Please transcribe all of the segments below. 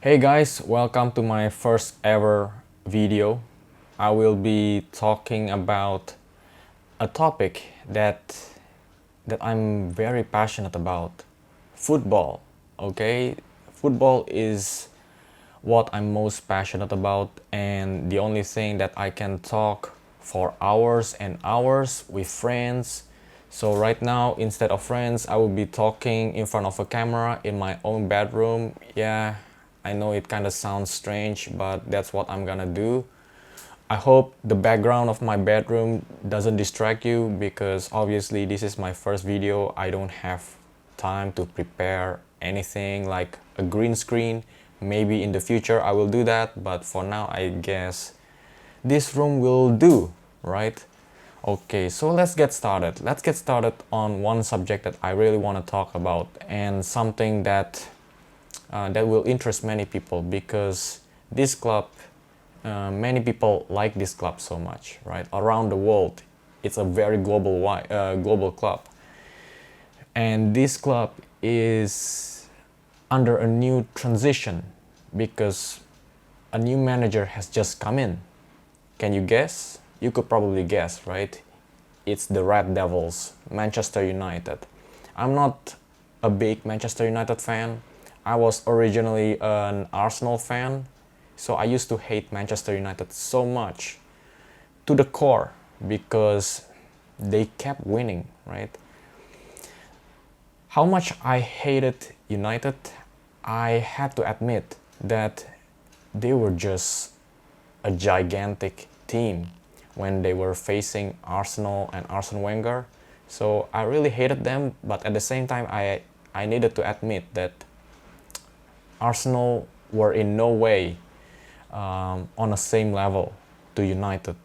Hey guys, welcome to my first ever video. I will be talking about a topic that I'm very passionate about. Football, okay? Football is what I'm most passionate about and the only thing that I can talk for hours and hours with friends. So right now, instead of friends, I will be talking in front of a camera in my own bedroom. Yeah, I know it kind of sounds strange, but that's what I'm gonna do. I hope the background of my bedroom doesn't distract you because obviously this is my first video. I don't have time to prepare anything like a green screen. Maybe in the future I will do that, but for now I guess this room will do, right? Okay, so let's get started. Let's get started on one subject that I really want to talk about and something that will interest many people because this club, many people like this club so much, right? Around the world, it's a very global club, and this club is under a new transition because a new manager has just come in. Can you guess? You could probably guess, right? It's the Red Devils, Manchester United. I'm not a big Manchester United fan. I was originally an Arsenal fan, so I used to hate Manchester United so much to the core because they kept winning, right? How much I hated United, I had to admit that they were just a gigantic team when they were facing Arsenal and Arsene Wenger. So I really hated them, but at the same time I needed to admit that Arsenal were in no way on the same level to United.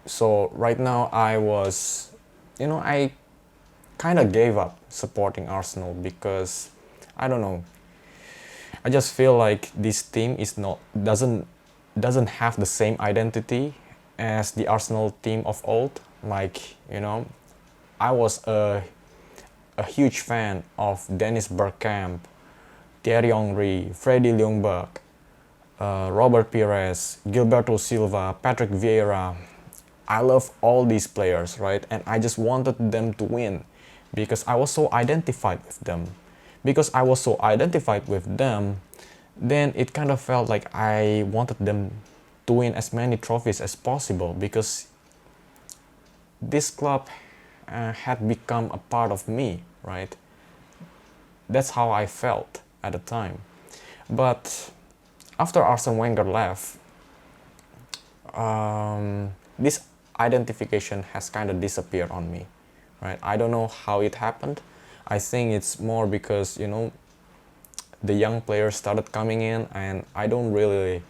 So right now I kind of gave up supporting Arsenal because I don't know. I just feel like this team doesn't have the same identity as the Arsenal team of old. Like, I was a huge fan of Dennis Bergkamp, Thierry Henry, Freddie Ljungberg, Robert Pires, Gilberto Silva, Patrick Vieira. I love all these players, right? And I just wanted them to win because I was so identified with them. Because I was so identified with them, then it kind of felt like I wanted them to win as many trophies as possible because this club had become a part of me, right? That's how I felt at the time. But after Arsene Wenger left, this identification has kind of disappeared on me, right? I don't know how it happened. I think it's more because, the young players started coming in and I don't really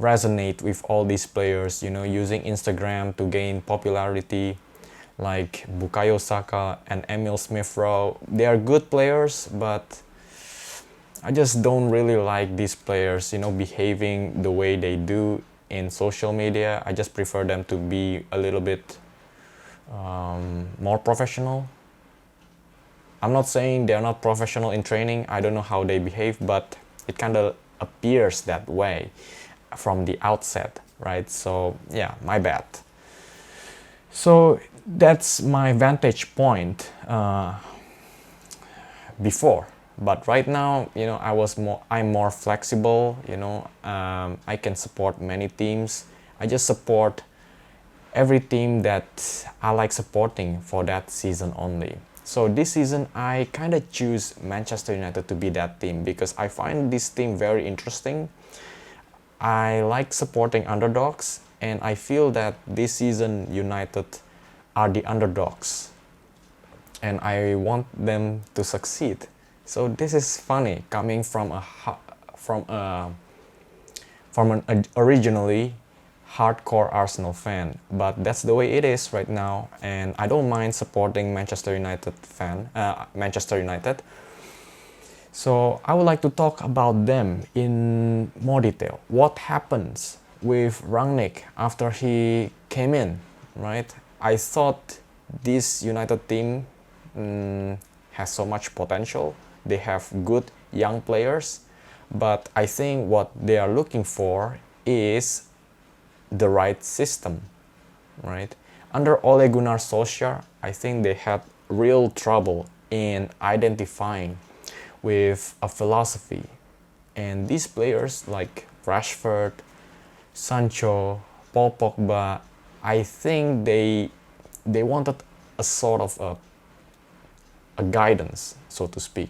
resonate with all these players, using Instagram to gain popularity, like Bukayo Saka and Emil Smith-Rowe. They are good players, but I just don't really like these players, behaving the way they do in social media. I just prefer them to be a little bit more professional. I'm not saying they're not professional in training. I don't know how they behave, but it kind of appears that way from the outset, right? So yeah, my bad. So that's my vantage point before. But right now, I'm more flexible. I can support many teams. I just support every team that I like supporting for that season only. So this season, I kind of choose Manchester United to be that team because I find this team very interesting. I like supporting underdogs, and I feel that this season United are the underdogs, and I want them to succeed. So this is funny coming from an originally hardcore Arsenal fan, but that's the way it is right now, and I don't mind supporting Manchester United. So I would like to talk about them in more detail. What happens with Rangnick after he came in, right? I thought this United team has so much potential. They have good young players, But I think what they are looking for is the right system, right? Under Ole Gunnar Solskjaer, I think they had real trouble in identifying with a philosophy. And these players like Rashford, Sancho, Paul Pogba, I think they wanted a sort of a guidance, so to speak.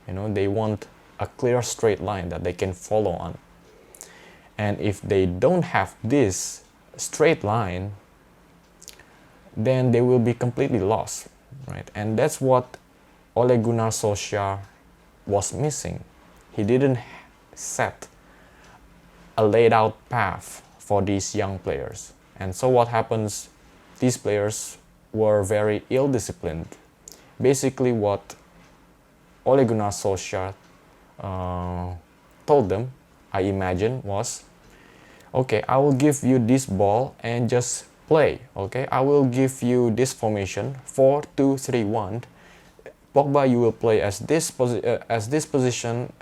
You know, they want a clear straight line that they can follow on. And if they don't have this straight line, then they will be completely lost, right? And that's what Ole Gunnar Solskjaer was missing. He didn't set a laid out path for these young players. And so what happens, these players were very ill-disciplined. Basically what Ole Gunnar Solskjaer told them, I imagine, was, okay, I will give you this ball and just play, okay? I will give you this formation, 4-2-3-1. Pogba, you will play as this position.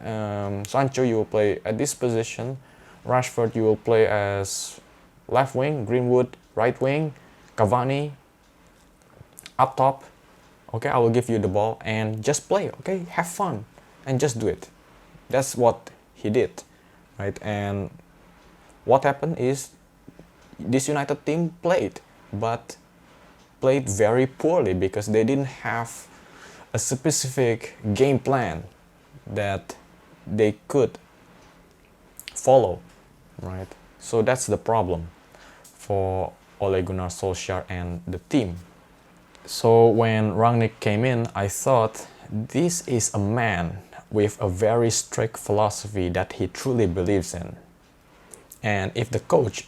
Sancho, you will play at this position. Rashford, you will play as left wing. Greenwood, right wing. Cavani, up top. Okay, I will give you the ball and just play. Okay, have fun and just do it. That's what he did, right? And what happened is this United team played, but played very poorly because they didn't have a specific game plan that they could follow, right? So that's the problem for Ole Gunnar Solskjaer and the team. So when Rangnick came in, I thought this is a man with a very strict philosophy that he truly believes in. And if the coach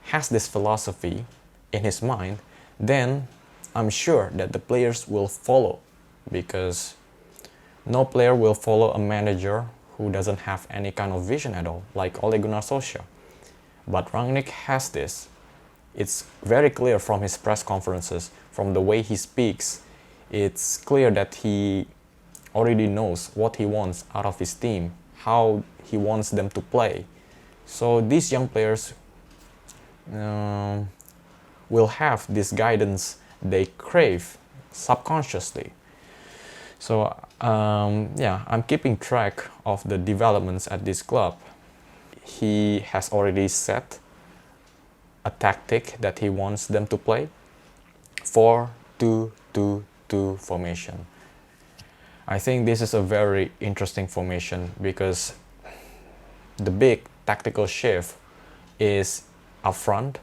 has this philosophy in his mind, then I'm sure that the players will follow, because no player will follow a manager who doesn't have any kind of vision at all, like Ole Gunnar Solskjaer. But Rangnick has this. It's very clear from his press conferences, from the way he speaks. It's clear that he already knows what he wants out of his team, how he wants them to play. So these young players will have this guidance they crave subconsciously. So yeah, I'm keeping track of the developments at this club. He has already set a tactic that he wants them to play, 4-2-2-2 formation. I think this is a very interesting formation because the big tactical shift is up front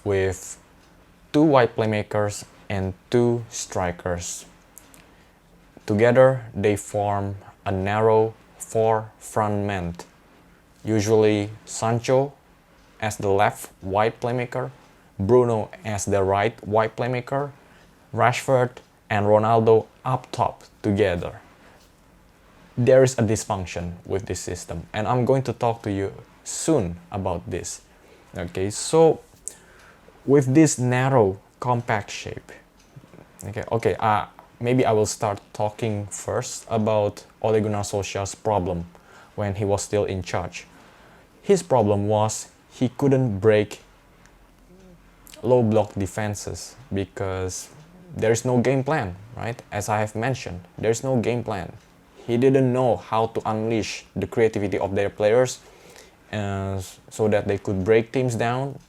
with 2 wide playmakers and 2 strikers. Together they form a narrow 4 front men, usually Sancho as the left wide playmaker, Bruno as the right wide playmaker, Rashford and Ronaldo up top together. There is a dysfunction with this system, and I'm going to talk to you soon about this. Okay, so with this narrow, compact shape, maybe I will start talking first about Ole Gunnar Solskjaer's problem when he was still in charge. His problem was he couldn't break low block defenses because there is no game plan, right? As I have mentioned, there is no game plan. He didn't know how to unleash the creativity of their players so that they could break teams down.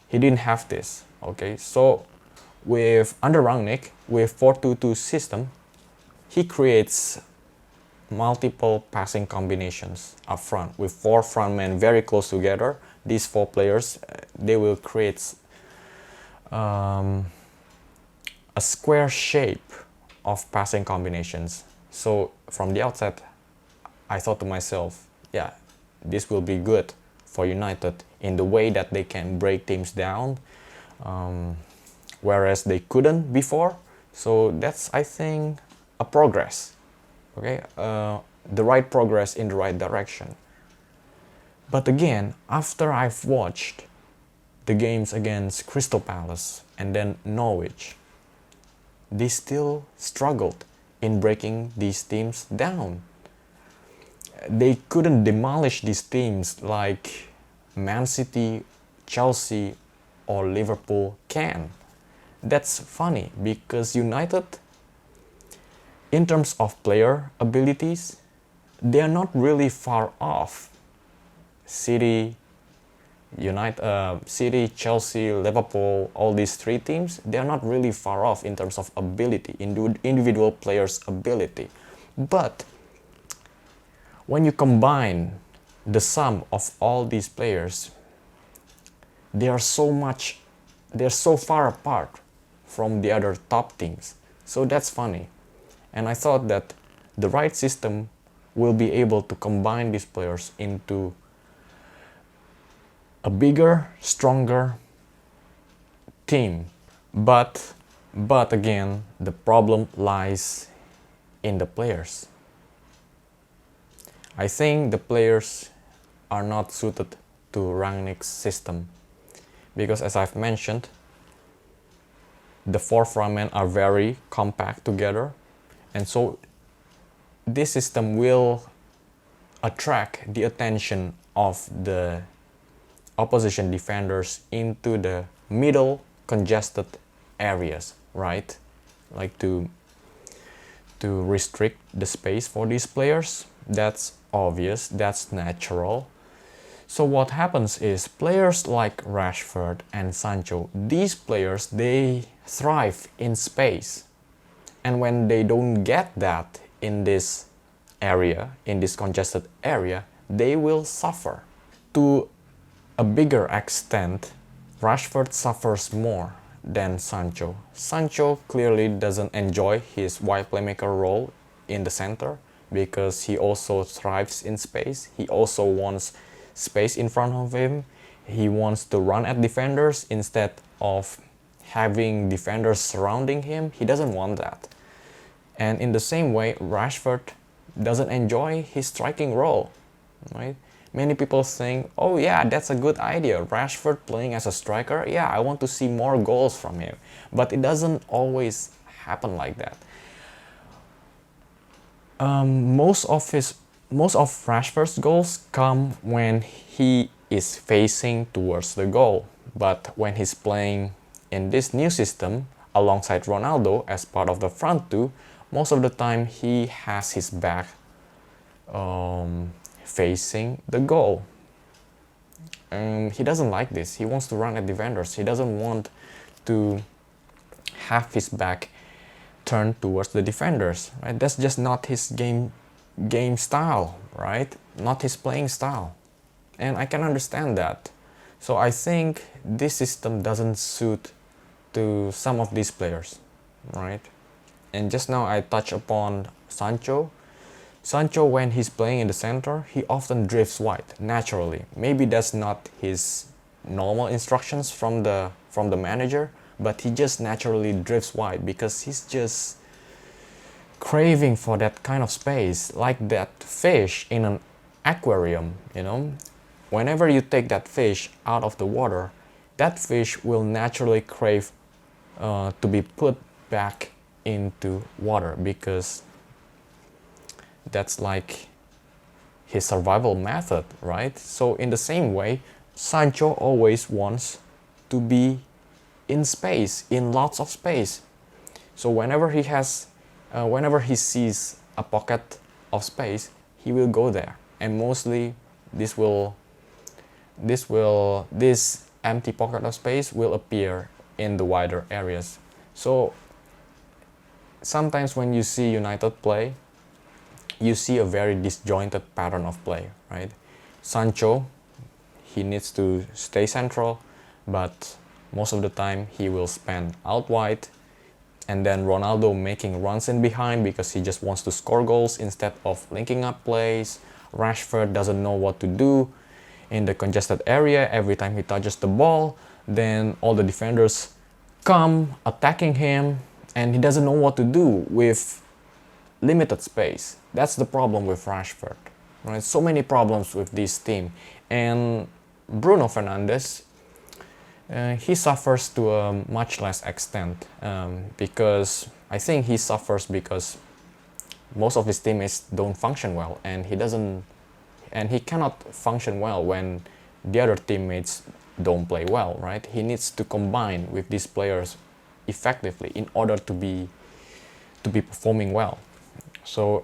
He didn't have this, okay? So under Rangnick, with 4-2-2 system, he creates multiple passing combinations up front with 4 front men very close together. These 4 players, they will create a square shape of passing combinations. So from the outset, I thought to myself, yeah, this will be good for United in the way that they can break teams down, whereas they couldn't before. So that's, I think, a progress, okay? The right progress in the right direction. But again, after I've watched the games against Crystal Palace and then Norwich, they still struggled in breaking these teams down. they couldn't demolish these teams like Man City, Chelsea, or Liverpool can. That's funny because United, in terms of player abilities, they are not really far off City, City, Chelsea, Liverpool, all these three teams, they are not really far off in terms of ability, individual players' ability. But when you combine the sum of all these players, they are so far apart from the other top teams. So that's funny. And I thought that the right system will be able to combine these players into a bigger, stronger team. But again, the problem lies in the players. I think the players are not suited to Rangnick's system because, as I've mentioned, the four frontmen are very compact together, and so this system will attract the attention of the opposition defenders into the middle congested areas, right? Like to restrict the space for these players. That's obvious, that's natural. So what happens is players like Rashford and Sancho, these players, they thrive in space. And when they don't get that in this area, in this congested area, they will suffer. To a bigger extent, Rashford suffers more than Sancho. Sancho clearly doesn't enjoy his wide playmaker role in the center because he also thrives in space. He also wants space in front of him. He wants to run at defenders instead of having defenders surrounding him. He doesn't want that. And in the same way, Rashford doesn't enjoy his striking role, right? Many people think, oh yeah, that's a good idea. Rashford playing as a striker, yeah, I want to see more goals from him. But it doesn't always happen like that. Most of Rashford's goals come when he is facing towards the goal. But when he's playing in this new system alongside Ronaldo as part of the front two, most of the time he has his back facing the goal. He doesn't like this. He wants to run at defenders. He doesn't want to have his back turned towards the defenders, right? That's just not his game style, right? Not his playing style. And I can understand that. So I think this system doesn't suit to some of these players, right? And just now I touched upon Sancho. Sancho, when he's playing in the center, he often drifts wide naturally. Maybe that's not his normal instructions from the manager, but he just naturally drifts wide because he's just craving for that kind of space, like that fish in an aquarium, you know. Whenever you take that fish out of the water, that fish will naturally crave to be put back into water because that's like his survival method, right? So in the same way, Sancho always wants to be in space, in lots of space. So whenever he sees a pocket of space, he will go there, and mostly this empty pocket of space will appear in the wider areas. So sometimes when you see United play, you see a very disjointed pattern of play, right? Sancho, he needs to stay central, but most of the time he will span out wide, and then Ronaldo making runs in behind because he just wants to score goals instead of linking up plays. Rashford doesn't know what to do in the congested area. Every time he touches the ball, then all the defenders come attacking him, and he doesn't know what to do with limited space. That's the problem with Rashford, right? So many problems with this team. And Bruno Fernandes, he suffers to a much less extent because I think he suffers because most of his teammates don't function well, and he cannot function well when the other teammates don't play well, right? He needs to combine with these players effectively in order to be performing well. So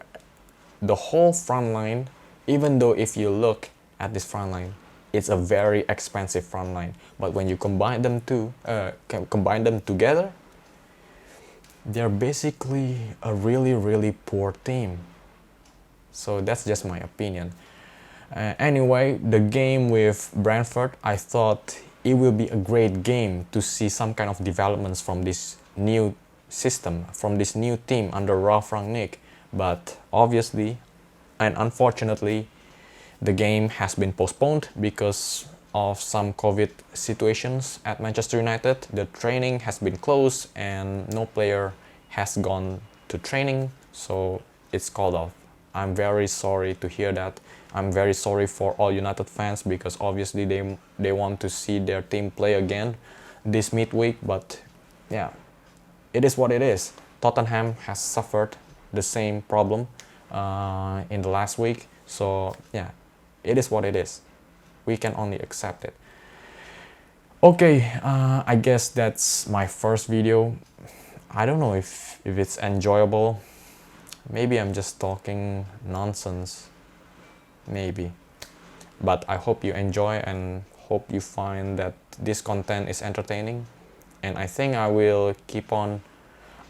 the whole front line, even though if you look at this front line, it's a very expensive front line, but when you combine them together, they're basically a really poor team. So that's just my opinion. Anyway, the game with Brentford, I thought it will be a great game to see some kind of developments from this new system, from this new team under Ralf Rangnick. But obviously and unfortunately, the game has been postponed because of some COVID situations at Manchester United. The training has been closed and no player has gone to training, so it's called off. I'm very sorry to hear that. I'm very sorry for all United fans because obviously they want to see their team play again this midweek, but yeah, it is what it is. Tottenham has suffered the same problem in the last week, so yeah, it is what it is. We can only accept it. Okay, I guess that's my first video. I don't know if it's enjoyable. Maybe I'm just talking nonsense, maybe, but I hope you enjoy and hope you find that this content is entertaining, and I think I will keep on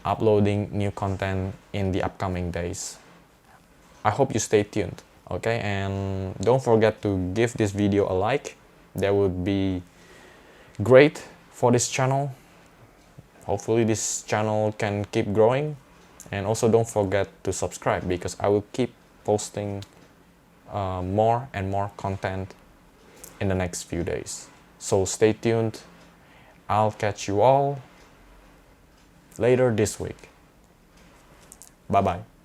uploading new content in the upcoming days. I hope you stay tuned, okay? And don't forget to give this video a like. That would be great for this channel. Hopefully this channel can keep growing. And also don't forget to subscribe because I will keep posting more and more content in the next few days. So stay tuned. I'll catch you all later this week. Bye bye.